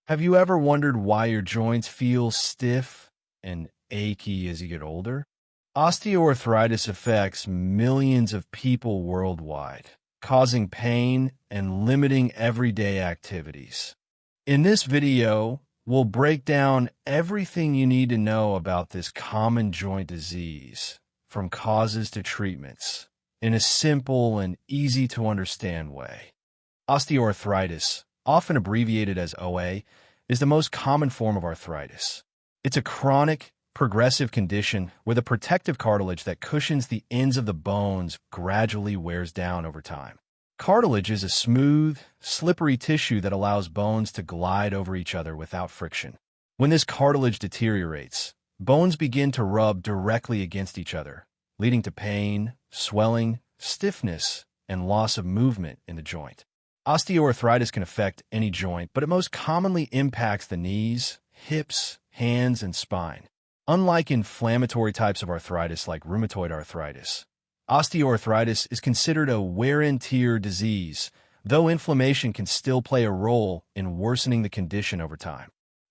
Have you ever wondered why your joints feel stiff and achy as you get older? Osteoarthritis affects millions of people worldwide, causing pain and limiting everyday activities. In this video, we'll break down everything you need to know about this common joint disease, from causes to treatments, in a simple and easy to understand way. Osteoarthritis, often abbreviated as OA, is the most common form of arthritis. It's a chronic, progressive condition where the protective cartilage that cushions the ends of the bones gradually wears down over time. Cartilage is a smooth, slippery tissue that allows bones to glide over each other without friction. When this cartilage deteriorates, bones begin to rub directly against each other, leading to pain, swelling, stiffness, and loss of movement in the joint. Osteoarthritis can affect any joint, but it most commonly impacts the knees, hips, hands, and spine. Unlike inflammatory types of arthritis like rheumatoid arthritis, osteoarthritis is considered a wear-and-tear disease, though inflammation can still play a role in worsening the condition over time.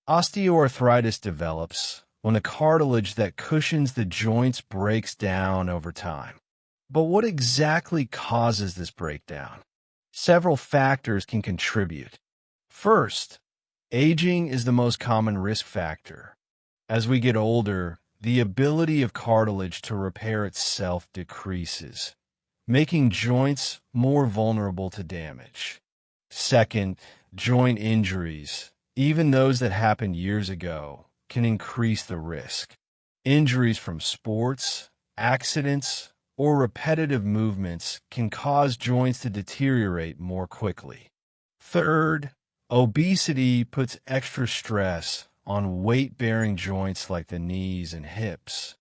Osteoarthritis develops when the cartilage that cushions the joints breaks down over time. But what exactly causes this breakdown? Several factors can contribute. First, aging is the most common risk factor. As we get older, the ability of cartilage to repair itself decreases, making joints more vulnerable to damage. Second, joint injuries, even those that happened years ago, can increase the risk. Injuries from sports, accidents, or repetitive movements can cause joints to deteriorate more quickly. Third, obesity puts extra stress on weight-bearing joints like the knees and hips.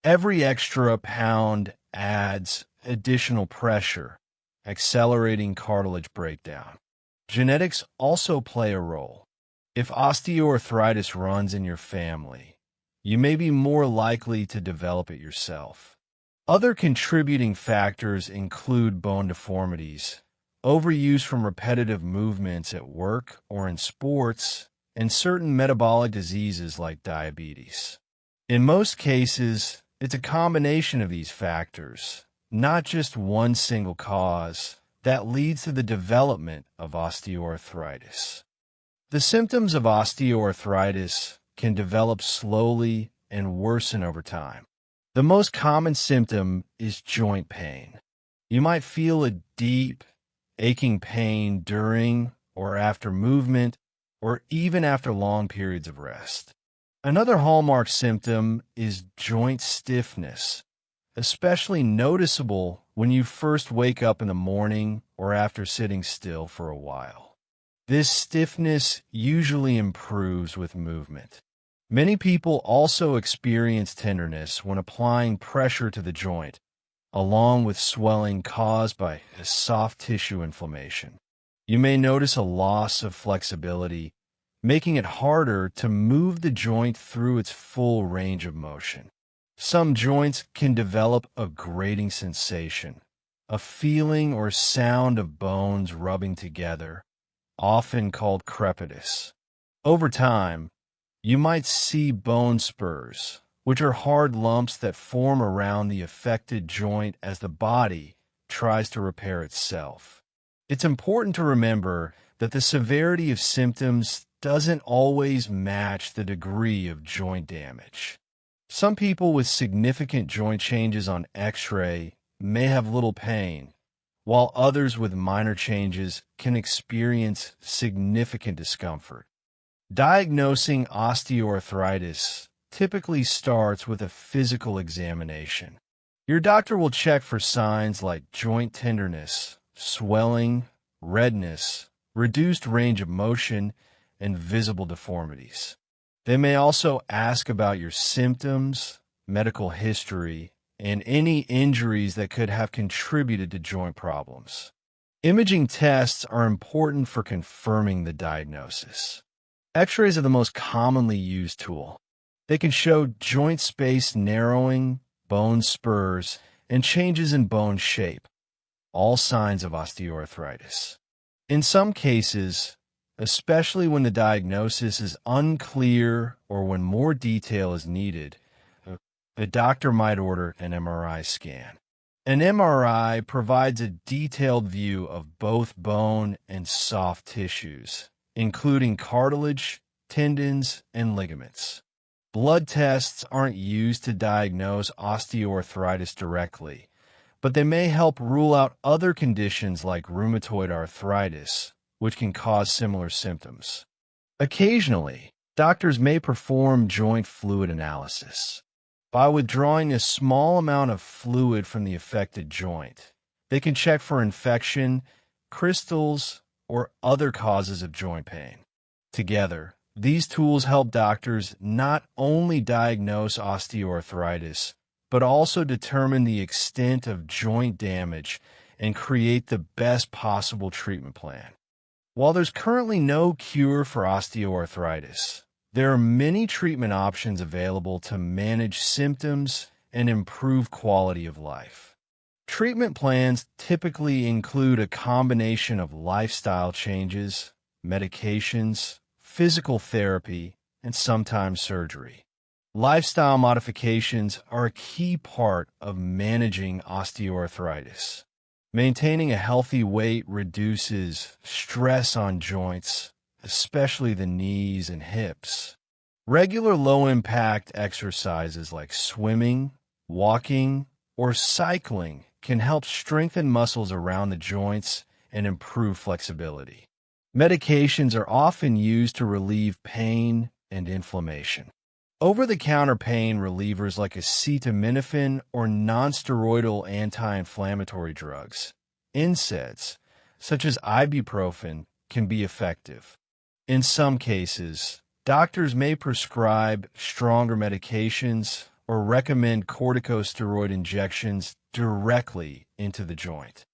Every extra pound adds additional pressure, accelerating cartilage breakdown. Genetics also play a role. If osteoarthritis runs in your family, you may be more likely to develop it yourself. Other contributing factors include bone deformities, overuse from repetitive movements at work or in sports, and certain metabolic diseases like diabetes. In most cases, it's a combination of these factors, not just one single cause, that leads to the development of osteoarthritis. The symptoms of osteoarthritis can develop slowly and worsen over time. The most common symptom is joint pain. You might feel a deep, aching pain during or after movement, or even after long periods of rest. Another hallmark symptom is joint stiffness, especially noticeable when you first wake up in the morning or after sitting still for a while. This stiffness usually improves with movement. Many people also experience tenderness when applying pressure to the joint, along with swelling caused by a soft tissue inflammation. You may notice a loss of flexibility, making it harder to move the joint through its full range of motion. Some joints can develop a grating sensation, a feeling or sound of bones rubbing together, often called crepitus. Over time, you might see bone spurs, which are hard lumps that form around the affected joint as the body tries to repair itself. It's important to remember that the severity of symptoms doesn't always match the degree of joint damage. Some people with significant joint changes on X-ray may have little pain, while others with minor changes can experience significant discomfort. Diagnosing osteoarthritis typically starts with a physical examination. Your doctor will check for signs like joint tenderness, swelling, redness, reduced range of motion, and visible deformities. They may also ask about your symptoms, medical history, and any injuries that could have contributed to joint problems. Imaging tests are important for confirming the diagnosis. X-rays are the most commonly used tool. They can show joint space narrowing, bone spurs, and changes in bone shape, all signs of osteoarthritis. In some cases, especially when the diagnosis is unclear or when more detail is needed. The doctor might order an MRI scan. An MRI provides a detailed view of both bone and soft tissues, including cartilage, tendons, and ligaments. Blood tests aren't used to diagnose osteoarthritis directly, but they may help rule out other conditions like rheumatoid arthritis, which can cause similar symptoms. Occasionally, doctors may perform joint fluid analysis. By withdrawing a small amount of fluid from the affected joint, they can check for infection, crystals, or other causes of joint pain. Together, these tools help doctors not only diagnose osteoarthritis, but also determine the extent of joint damage and create the best possible treatment plan. While there's currently no cure for osteoarthritis, there are many treatment options available to manage symptoms and improve quality of life. Treatment plans typically include a combination of lifestyle changes, medications, physical therapy, and sometimes surgery. Lifestyle modifications are a key part of managing osteoarthritis. Maintaining a healthy weight reduces stress on joints, especially the knees and hips. Regular low-impact exercises like swimming, walking, or cycling can help strengthen muscles around the joints and improve flexibility. Medications are often used to relieve pain and inflammation. Over-the-counter pain relievers like acetaminophen or nonsteroidal anti-inflammatory drugs, NSAIDs, such as ibuprofen, can be effective. In some cases, doctors may prescribe stronger medications or recommend corticosteroid injections directly into the joint.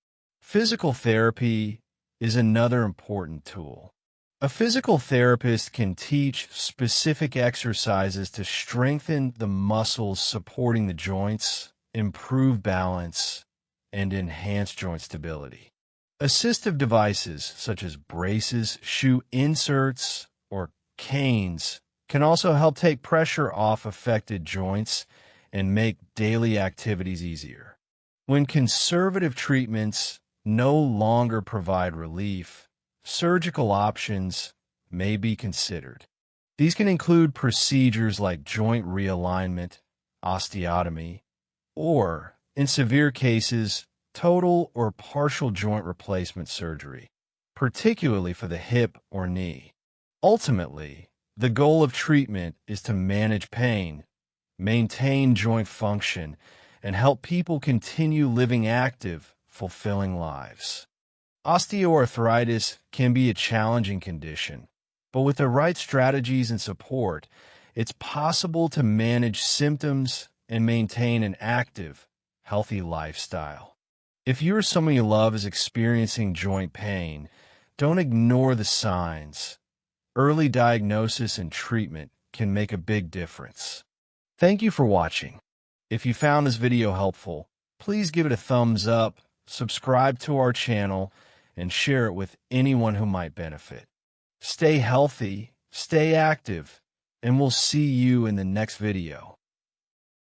Physical therapy is another important tool. A physical therapist can teach specific exercises to strengthen the muscles supporting the joints, improve balance, and enhance joint stability. Assistive devices such as braces, shoe inserts, or canes can also help take pressure off affected joints and make daily activities easier. When conservative treatments no longer provide relief, surgical options may be considered. These can include procedures like joint realignment, osteotomy, or, in severe cases, total or partial joint replacement surgery, particularly for the hip or knee. Ultimately, the goal of treatment is to manage pain, maintain joint function, and help people continue living active, fulfilling lives. Osteoarthritis can be a challenging condition, but with the right strategies and support, it's possible to manage symptoms and maintain an active, healthy lifestyle. If you or someone you love is experiencing joint pain, don't ignore the signs. Early diagnosis and treatment can make a big difference. Thank you for watching. If you found this video helpful, please give it a thumbs up, subscribe to our channel, and share it with anyone who might benefit. Stay healthy, stay active, and we'll see you in the next video.